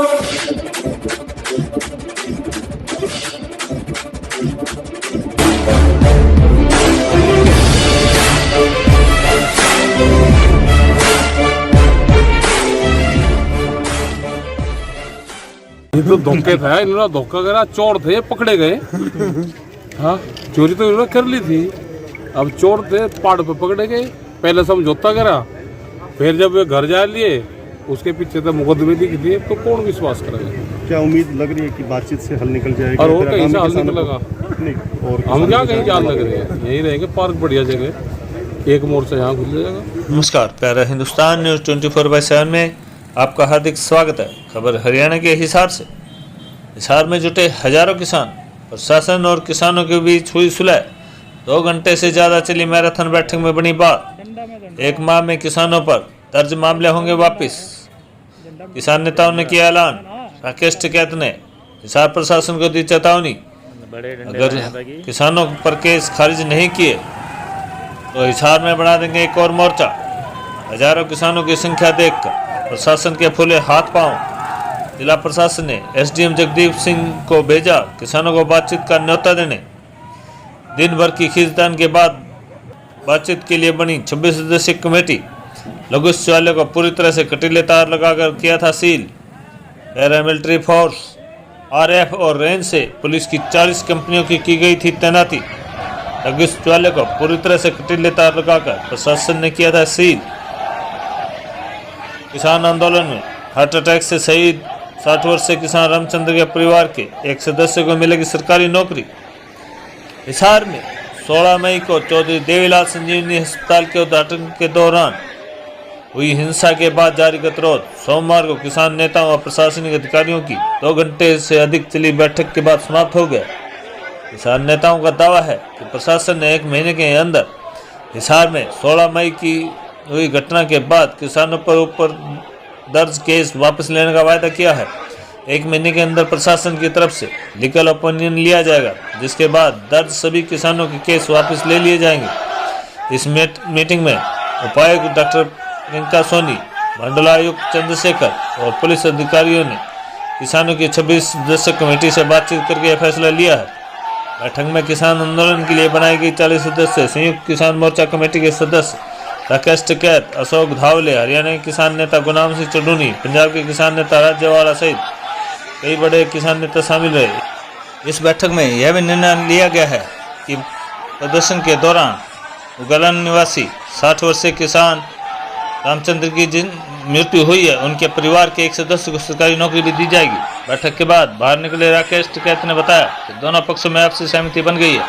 ये तो धोखे था, इन्होंने धोखा करा, चोर थे पकड़े गए। हाँ, चोरी तो इन्होंने कर ली थी, अब चोर थे पहाड़ पे पकड़े गए। पहले समझौता करा, फिर जब वे घर जा लिए उसके पीछे तो मुकदमे दिख दिए, तो कौन विश्वास करेगा। क्या उम्मीद लग रही है कि बातचीत से हल निकल जाएगा? और कहीं से हल निकलेगा नहीं, और हम क्या कहीं जान लग रहे हैं, यहीं रहेंगे पार्क, बढ़िया जगह, एक मोर्चा यहाँ खुल जाएगा। नमस्कार, प्यारा हिंदुस्तान न्यूज़ 24/7 में आपका हार्दिक स्वागत है। खबर हरियाणा के हिसार से। हिसार में जुटे हजारों किसान, प्रशासन और किसानों के बीच हुई सुलह। 2 घंटे से ज़्यादा चली मैराथन बैठक में बनी बात। 1 माह में किसानों पर दर्ज मामले होंगे वापस। किसान नेताओं ने किया ऐलान। राकेश टिकैत ने हिसार प्रशासन को दी चेतावनी, अगर किसानों पर केस खारिज नहीं किए तो हिसार में बना देंगे एक और मोर्चा। हजारों किसानों की संख्या देखकर प्रशासन के फूले हाथ पांव। जिला प्रशासन ने एसडीएम जगदीप सिंह को भेजा किसानों को बातचीत का न्योता देने। दिन भर की खींचतान के बाद बातचीत के लिए बनी 26 सदस्यीय कमेटी। लघु शौचालय को पूरी तरह से कटीले तार लगाकर किया था सील। पैरामिलिट्री फोर्स, आरएफ और रेंज से पुलिस की 40 कंपनियों की गई थी तैनाती। लघु शौचालय को पूरी तरह से कटीले तार लगाकर प्रशासन ने किया था सील। किसान आंदोलन में हार्ट अटैक से शहीद 60 वर्षीय किसान रामचंद्र के परिवार के एक सदस्य को मिलेगी सरकारी नौकरी। हिसार में 16 मई को चौधरी देवीलाल संजीवनी अस्पताल के उद्घाटन के दौरान हुई हिंसा के बाद जारी गतिरोध सोमवार को किसान नेताओं और प्रशासनिक अधिकारियों की 2 घंटे से अधिक चली बैठक के बाद समाप्त हो गया। किसान नेताओं का दावा है कि प्रशासन ने 1 महीने के अंदर हिसार में 16 मई की हुई घटना के बाद किसानों पर ऊपर दर्ज केस वापस लेने का वायदा किया है। 1 महीने के अंदर प्रशासन की तरफ से लीगल ओपिनियन लिया जाएगा, जिसके बाद दर्ज सभी किसानों के केस वापस ले लिए जाएंगे। इस मीटिंग में उपायुक्त डॉक्टर प्रियंका सोनी, मंडलायुक्त चंद्रशेखर और पुलिस अधिकारियों ने किसानों की 26 सदस्यीय कमेटी से बातचीत करके यह फैसला लिया है। बैठक में किसान आंदोलन के लिए बनाई गई 40 सदस्य संयुक्त किसान मोर्चा कमेटी के सदस्य राकेश टिकैत, अशोक धावले, हरियाणा के किसान नेता गुरनाम सिंह चडूनी, पंजाब के किसान नेता राज्यवाला सहित कई बड़े किसान नेता शामिल रहे। इस बैठक में यह भी निर्णय लिया गया है कि प्रदर्शन के दौरान उगलन निवासी 60 वर्षीय किसान रामचंद्र की जिन मृत्यु हुई है, उनके परिवार के एक सदस्य को सरकारी नौकरी भी दी जाएगी। बैठक के बाद बाहर निकले राकेश टिकैत ने बताया कि दोनों पक्षों में आपसी सहमति बन गई है।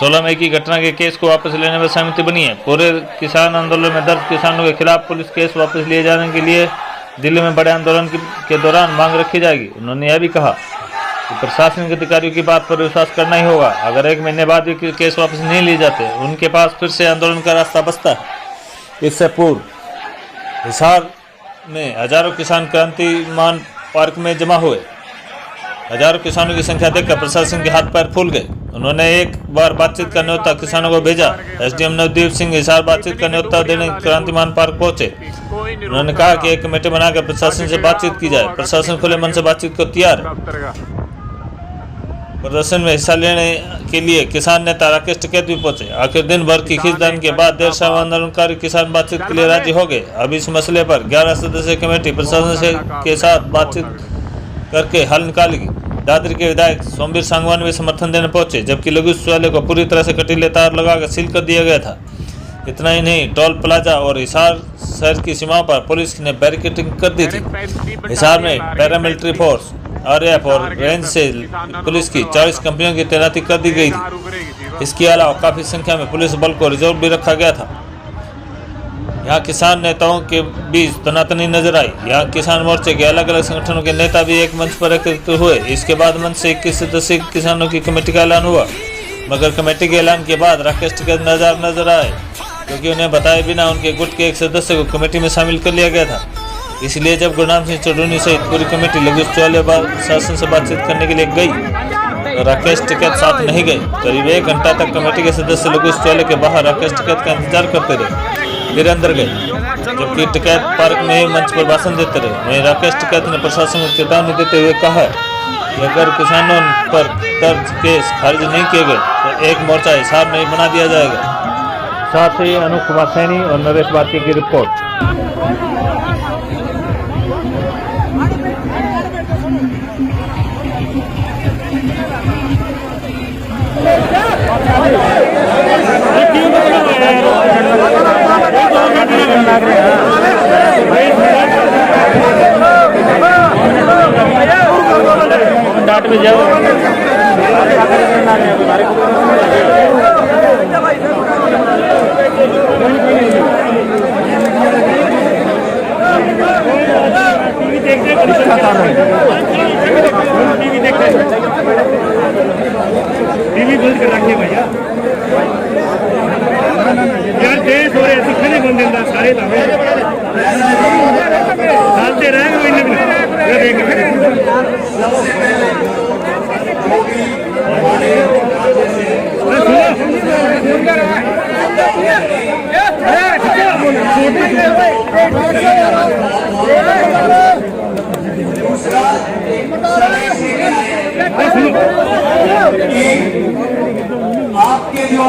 16 मई की घटना के केस को वापस लेने में सहमति बनी है। पूरे किसान आंदोलन में दर्ज किसानों के खिलाफ पुलिस केस वापस लिए जाने के लिए दिल्ली में बड़े आंदोलन के दौरान मांग रखी जाएगी। उन्होंने यह भी कहा कि प्रशासनिक अधिकारियों की बात पर विश्वास करना ही होगा। अगर 1 महीने बाद भी केस वापस नहीं लिए जाते, उनके पास फिर से आंदोलन का रास्ता बचता है। इससे पूर्व हिसार में हजारों किसान क्रांतिमान पार्क में जमा हुए। हजारों किसानों की संख्या देखकर प्रशासन के हाथ पैर फूल गए। उन्होंने एक बार बातचीत का न्योता किसानों को भेजा। एसडीएम नवदीप सिंह हिसार बातचीत का न्योता देने क्रांतिमान पार्क पहुंचे। उन्होंने कहा कि एक कमेटी बनाकर प्रशासन से बातचीत की जाए। प्रशासन खुले मन से बातचीत को तैयार है। प्रदर्शन में हिस्सा लेने के लिए किसान नेता राकेश टिकैत भी पहुंचे। आखिर दिन भर की खींचतान के बाद देर शाम आंदोलनकारी किसान बातचीत के लिए राजी हो गए। अब इस मसले पर 11 सदस्यीय कमेटी प्रशासन के साथ बातचीत करके हल निकालेगी। दादरी के विधायक सोमवीर सांगवान भी समर्थन देने पहुंचे, जबकि लघु शौचालय को पूरी तरह से कटीले तार लगाकर सील कर दिया गया था। इतना ही नहीं, टोल प्लाजा और हिसार शहर की सीमाओं पर पुलिस ने बैरिकेडिंग कर दी थी। हिसार में पैरामिलिट्री फोर्स, आरएफ और रेंज से पुलिस की 40 कंपनियों की तैनाती कर दी गई थी। इसके अलावा काफी संख्या में पुलिस बल को रिजर्व भी रखा गया था। यहाँ किसान नेताओं के बीच तनातनी नजर आई। यहाँ किसान मोर्चे के अलग अलग संगठनों के नेता भी एक मंच पर एकत्रित हुए। इसके बाद मंच से 21 सदस्यीय किसानों की कमेटी का ऐलान हुआ, मगर कमेटी के ऐलान के बाद राकेश टिकैत नजर आए, क्योंकि उन्हें बताए बिना उनके गुट के एक सदस्य को कमेटी में शामिल कर लिया गया था। इसलिए जब गुरनाम सिंह चडूनी सहित पूरी कमेटी लघु शौचालय शासन से बातचीत करने के लिए गई तो राकेश टिकैत साथ नहीं गए। करीब 1 घंटा तक कमेटी के सदस्य लघु शौचालय के बाहर राकेश टिकैत का इंतजार करते रहे। फिर अंदर गए, जबकि टिकैत पार्क में ही मंच पर भाषण देते रहे। वहीं राकेश टिकैत ने प्रशासन को चेतावनी देते हुए कहा कि अगर किसानों पर दर्ज केस खारिज नहीं किए गए तो एक मोर्चा हिसार नहीं बना दिया जाएगा। साथ ही अनूप कुमार सैनी और नरेश भारती की रिपोर्ट। डाट में जाओ टीवी बंद कर रखिए भैया यार देश हो रहे सिख नहीं बंद देता सारे डालते रहेंगे आपके जो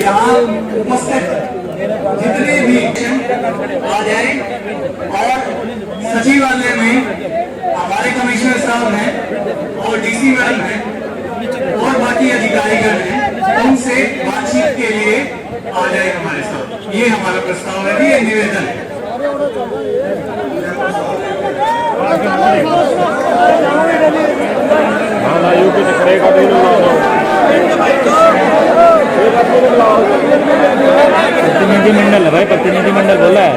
यहाँ उपस्थित जितने भी आ जाए और सचिवालय में हमारे कमिश्नर साहब हैं और डीसी मैडम हैं और बाकी अधिकारीगण हैं, उनसे बातचीत के लिए आ जाए हमारे साथ। ये हमारा प्रस्ताव है, ये निवेदन है। प्रतिनिधिमंडल है भाई, प्रतिनिधिमंडल बोला है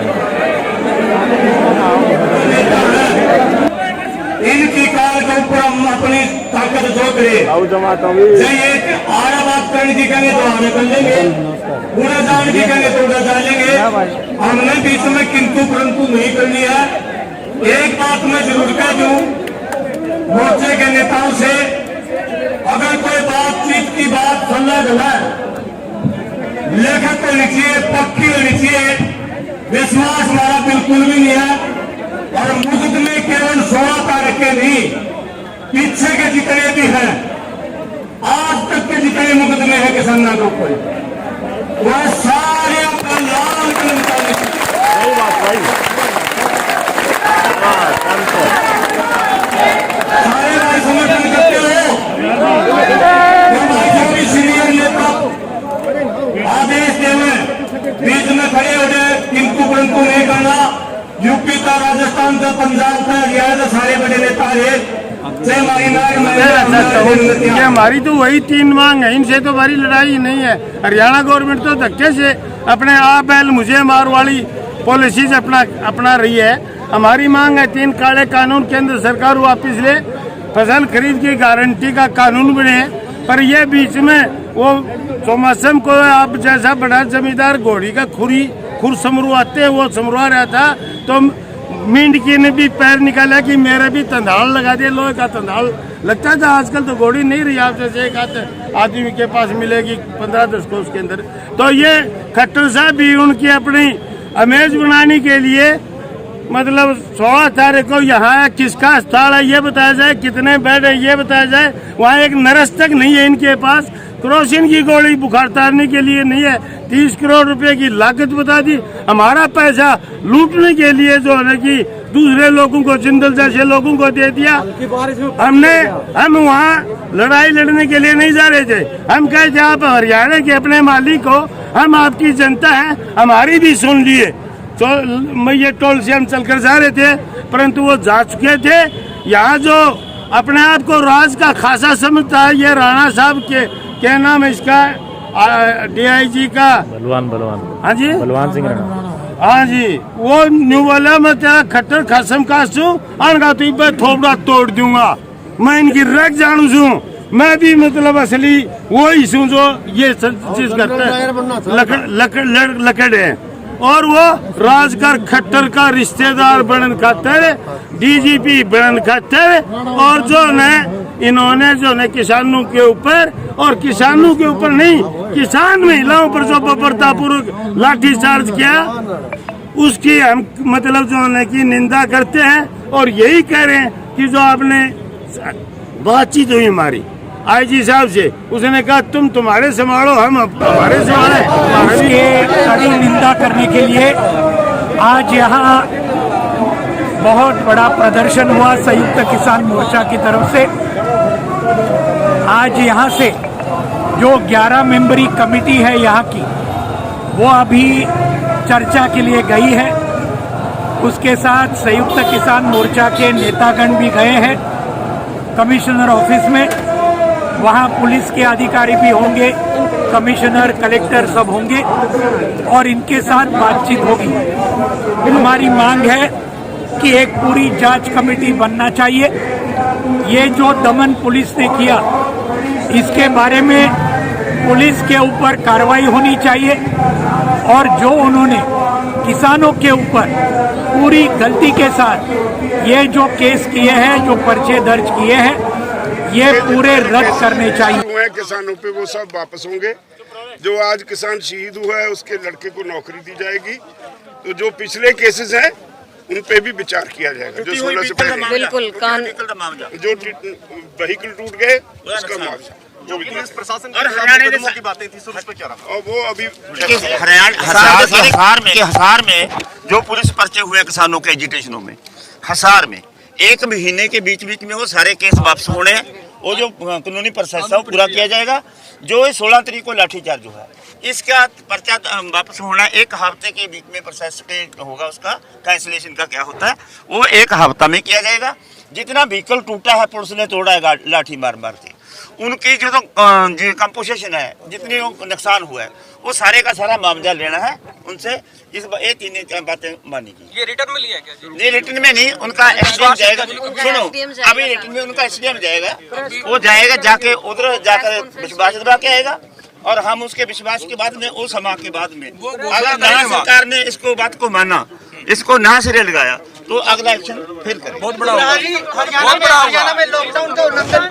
इनकी कार के ऊपर हम अपनी ताकत जोत रहे। एक आड़ा बात करने की कहेंगे तो हमें कर लेंगे, पूरा डालने की कहेंगे तो उड़ा डालेंगे। हमने बीच में किंतु परंतु नहीं करनी है। एक बात मैं जरूर कह दूं मोर्चे के नेताओं से, अगर कोई बातचीत की बात सलाह गलत लेखक होनी चाहिए, पक्की होनी चाहिए। विश्वास हमारा बिल्कुल भी नहीं है और मुकदमे केवल 16 तारीख के नहीं, पीछे के जितने भी हैं, आज तक के जितने मुकदमे हैं किसानों के ऊपर, वह सारे अपना लाल कलम सारे भाई समर्थन करते हो। जो भी सीनियर नेता आदेश देवे बीच में खड़े हो जाए, किंतु परंतु नहीं करना। यूपी का, राजस्थान का, पंजाब का, हरियाणा सारे बड़े नेता है। ये हमारी तो वही 3 मांग है, इनसे तो हमारी लड़ाई नहीं है। हरियाणा गवर्नमेंट तो धक्के से अपने आप बैल मुझे मार वाली पॉलिसीज अपना रही है। हमारी मांग है 3 काले कानून केंद्र सरकार वापिस ले, फसल खरीद की गारंटी का कानून बने। पर ये बीच में वो मौसम को आप जैसा बड़ा जमींदार घोड़ी का खुर समरुआते वो समरुआ रहा था, तो मींढकी ने भी पैर निकाला कि मेरे भी तंदाल लगा दिया, लोहे का तंदाल लगता था। आजकल तो घोड़ी नहीं रही, आप जैसे एक आदमी के पास मिलेगी 15-10 को उसके अंदर। तो ये खट्टर साहब भी उनकी अपनी इमेज बनाने के लिए मतलब 16 तारीख को यहाँ किसका अस्पताल है ये बताया जाए, कितने बेड है ये बताया जाए। वहाँ एक नर्स तक नहीं है इनके पास, क्रोसिन की गोली बुखार तारने के लिए नहीं है। 30 करोड़ रुपए की लागत बता दी, हमारा पैसा लूटने के लिए जो है कि दूसरे लोगों को, जिंदल जैसे लोगों को दे दिया। हम वहाँ लड़ाई लड़ने के लिए नहीं जा रहे थे। हम कहे थे आप हरियाणा के अपने मालिक हो, हम आपकी जनता है, हमारी भी सुन लिए। तो मैं ये टोल से हम चलकर जा रहे थे, परंतु वो जा चुके थे। यहाँ जो अपने आप को राज का खासा समझता है, ये राणा साहब के क्या नाम है इसका, DIG का बलवान हाँ जी, बलवान सिंह राणा। हाँ जी, वो न्यू वाला मैं तेरा खट्टर खसम कासू अनगा तो थोपड़ा तोड़ दूंगा। मैं इनकी रख जानू छू, मैं भी मतलब असली वही छू जो ये चीज करते हैं, लकड़ है। और वो राजकर खट्टर का रिश्तेदार बनन खातर DGP बनन खातर और जो न इन्होंने जो है किसानों के ऊपर, और किसानों के ऊपर नहीं, किसान महिलाओं पर जो बर्बरतापूर्वक लाठीचार्ज किया, उसकी हम मतलब जो है कि निंदा करते हैं। और यही कह रहे हैं कि जो आपने बातचीत हुई हमारी आईजी साहब से, उसने कहा तुम तुम्हारे संभालो, हम हमारे संभाले। इसकी कड़ी निंदा करने के लिए आज यहाँ बहुत बड़ा प्रदर्शन हुआ संयुक्त किसान मोर्चा की तरफ से। आज यहाँ से जो 11 मेंबरी कमेटी है यहाँ की, वो अभी चर्चा के लिए गई है। उसके साथ संयुक्त किसान मोर्चा के नेतागण भी गए हैं कमिश्नर ऑफिस में। वहाँ पुलिस के अधिकारी भी होंगे, कमिश्नर, कलेक्टर सब होंगे और इनके साथ बातचीत होगी। हमारी मांग है कि एक पूरी जांच कमेटी बनना चाहिए। ये जो दमन पुलिस ने किया, इसके बारे में पुलिस के ऊपर कार्रवाई होनी चाहिए। और जो उन्होंने किसानों के ऊपर पूरी गलती के साथ ये जो केस किए हैं, जो पर्चे दर्ज किए हैं, ये पूरे रद्द करने चाहिए। किसानों पे वो सब वापस होंगे। जो आज किसान शहीद हुआ है उसके लड़के को नौकरी दी जाएगी। तो जो पिछले केसेस हैं उन पे भी विचार किया जाएगा। जो 16 से पहले बिल्कुल जो व्हीकल टूट गए उसका मुआवजा, जो भी प्रशासन और हरियाणा की बातें थी, उस पर क्या रहा? और वो अभी हिसार में जो पुलिस पर्चे हुए किसानों के एजिटेशनों में, हिसार में 1 महीने के बीच में वो सारे केस वापस होने हैं। वो जो कानूनी प्रोसेस है वो पूरा किया जाएगा। जो 16 तारीख को लाठीचार्ज हुआ है, इसका पर्चा वापस होना 1 हफ्ते के बीच में प्रोसेस पे होगा। उसका कैंसिलेशन का क्या होता है वो 1 हफ्ता में किया जाएगा। जितना व्हीकल टूटा है, पुलिस ने तोड़ा है लाठी मार के, उनकी जो कंपोजिशन है, जितनी नुकसान हुआ है, वो सारे का सारा मुआवजा लेना है उनसे। ये 3 बातें मानेगी। ये रिटर्न में लिया क्या? नहीं, रिटर्न में नहीं, उनका एसडीएम जाएगा। सुनो, अभी रिटर्न में उनका एसडीएम जाएगा, वो जाएगा, जाके उधर जाकर विश्वास दिला के आएगा। और हम उसके विश्वास के बाद में, उस समाज के बाद में, अगर नया सरकार ने इसको बात को माना, इसको ना सिरे लगाया, तो अगला एक्शन फिर करें। बहुत बड़ा हरियाणा में लॉकडाउन का उल्लंघन,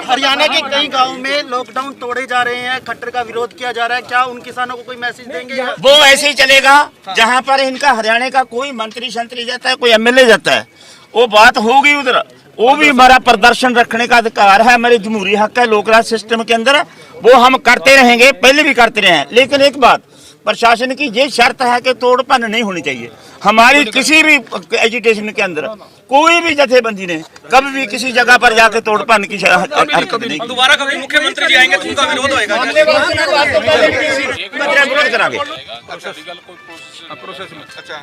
हरियाणा के कई गाँव में लॉकडाउन तोड़े जा रहे हैं, खट्टर का विरोध किया जा रहा है। क्या उन किसानों को कोई मैसेज देंगे? वो ऐसे ही चलेगा। जहाँ पर इनका हरियाणा का कोई मंत्री शंत्री जाता है, कोई एमएलए जाता है, वो बात होगी उधर। वो भी हमारा प्रदर्शन रखने का अधिकार है, हमारे जमहूरी हक है लोकराज सिस्टम के अंदर, वो हम करते रहेंगे, पहले भी करते रहे हैं। लेकिन एक बात, प्रशासन की ये शर्त है कि तोड़पन नहीं होनी चाहिए। हमारी किसी भी एजुटेशन के अंदर कोई भी जथेबंदी ने कभी भी किसी जगह पर जाके तोड़पन की हरकत नहीं। दोबारा कभी मुख्यमंत्री जी आएंगे तो उनका विरोध होगा, विरोध करांगे। अच्छा,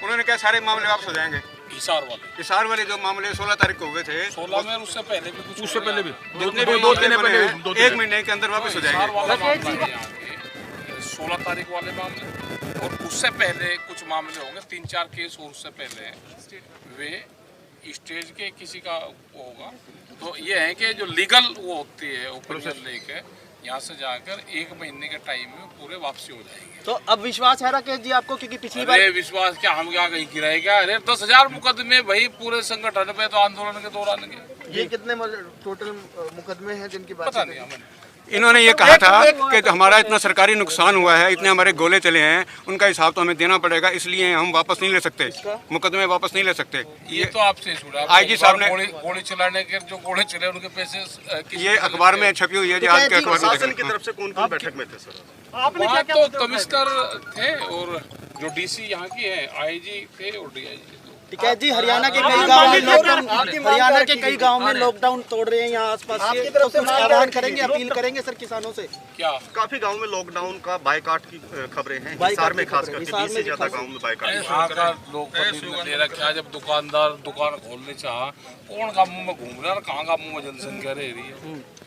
उन्होंने कहा सारे मामले वापस हो जाएंगे। हिसार वाले जो मामले 16 तारीख को हुए थे, 16 में, उससे पहले भी, उससे पहले भी 1 महीने के अंदर वापस हो जाएंगे। 16 तारीख वाले मामले और उससे पहले कुछ मामले होंगे, 3-4 केस और उससे पहले वे स्टेज के किसी का होगा। तो ये है कि जो लीगल वो होती है ओपिनियन लेके यहाँ से जाकर 1 महीने के टाइम में पूरे वापसी हो जाएंगे। तो अब विश्वास है राकेश जी आपको, क्योंकि पिछली बार विश्वास क्या, हम क्या कहीं गिराए क्या? अरे 10,000 मुकदमे भाई पूरे संगठन पे, तो आंदोलन के दौरान के। ये कितने टोटल मुकदमे हैं जिनकी बात? पता नहीं हमें। इन्होंने ये कहा था कि हमारा इतना सरकारी नुकसान हुआ है, इतने हमारे गोले चले हैं, उनका हिसाब तो हमें देना पड़ेगा, इसलिए हम वापस नहीं ले सकते, मुकदमे वापस नहीं ले सकते। ये तो आपसे छुड़ा, आईजी साहब ने गोली चलाने के जो गोले चले उनके पैसे ये अखबार में छपी हुई है। तो आज के अखबार की तरफ से कौन-कौन बैठक में थे सर? वहाँ तो कमिश्नर थे और जो डीसी यहाँ की है, आईजी थे और डीआईजी। टिकैत जी, हरियाणा के कई गाँव में लॉकडाउन, हरियाणा के कई गाँव में लॉकडाउन तोड़ रहे हैं यहाँ आसपास के, तो कुछ आह्वान करेंगे, अपील करेंगे सर किसानों से? क्या काफी गांव में लॉकडाउन का बायकॉट की खबरें हैं, हिसार में खास करके 20 से ज्यादा गांव में बायकॉट। यहाँ का लोग ले रखा है, जब दुकानदार दुकान खोलने चाहा, कौन का मुँह में घूम रहा है, कहाँ का मुँह में जनसंख्या रह रही है।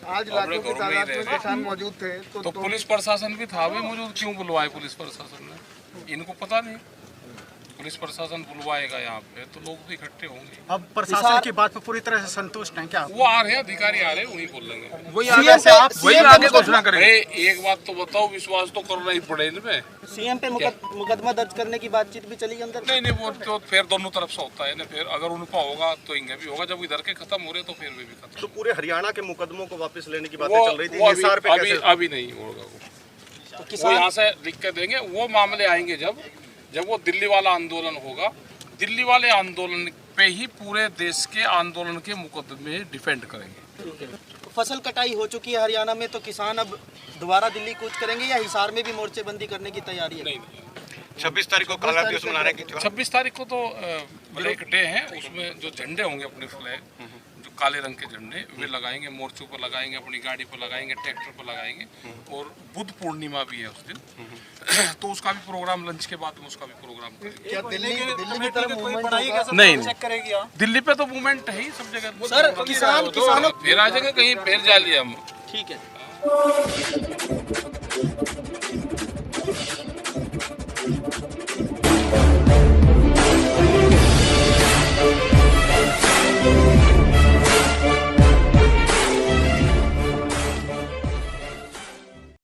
आज लाखों की तादाद में किसान मौजूद थे, तो पुलिस प्रशासन भी था, भी मौजूद क्यों बुलवाए पुलिस प्रशासन ने? इनको पता नहीं। पुलिस प्रशासन बुलवाएगा यहाँ पे तो लोग भी इकट्ठे होंगे। अब प्रशासन की बात पर पूरी तरह से संतुष्ट हैं क्या? वो आ रहे हैं, अधिकारी आ रहे हैं, वही बोल लेंगे। वही आगे घोषणा करेंगे। एक बात तो बताओ, विश्वास तो करना ही पड़े इनमें। सीएम पे मुकदमा दर्ज करने की बातचीत भी चली अंदर? नहीं, वो तो फिर दोनों तरफ से होता है ना। फिर अगर उनका होगा तो इनका भी होगा। जब इधर के खत्म हो रहे तो फिर भी खत्म। तो पूरे हरियाणा के मुकदमों को वापस लेने की बातें चल रही थी, हिसार पे कैसे? अभी नहीं होगा। वो यहाँ से लिख के देंगे। वो मामले आएंगे जब वो दिल्ली वाला आंदोलन होगा। दिल्ली वाले आंदोलन पे ही पूरे देश के आंदोलन के मुकदमे डिफेंड करेंगे। फसल कटाई हो चुकी है हरियाणा में, तो किसान अब दोबारा दिल्ली कूच करेंगे या हिसार में भी मोर्चेबंदी करने की तैयारी है? नहीं, 26 तारीख को काला दिवस मनाने की 26 तारीख को तो ब्लैक डे है। उसमें जो झंडे होंगे अपने फ्लैग, जो काले रंग के झंडे, वे लगाएंगे, मोर्चों पर लगाएंगे, अपनी गाड़ी पर लगाएंगे, ट्रैक्टर पर लगाएंगे। और बुद्ध पूर्णिमा भी है उस दिन, तो उसका भी प्रोग्राम, लंच के बाद में उसका भी प्रोग्राम करेंगे। क्या दिल्ली की तरफ मूवमेंट नहीं, दिल्ली पे तो मूवमेंट है ही सब जगह। सर, किसानों फिर आ जाएंगे कहीं, फिर जा लिया हम। ठीक है।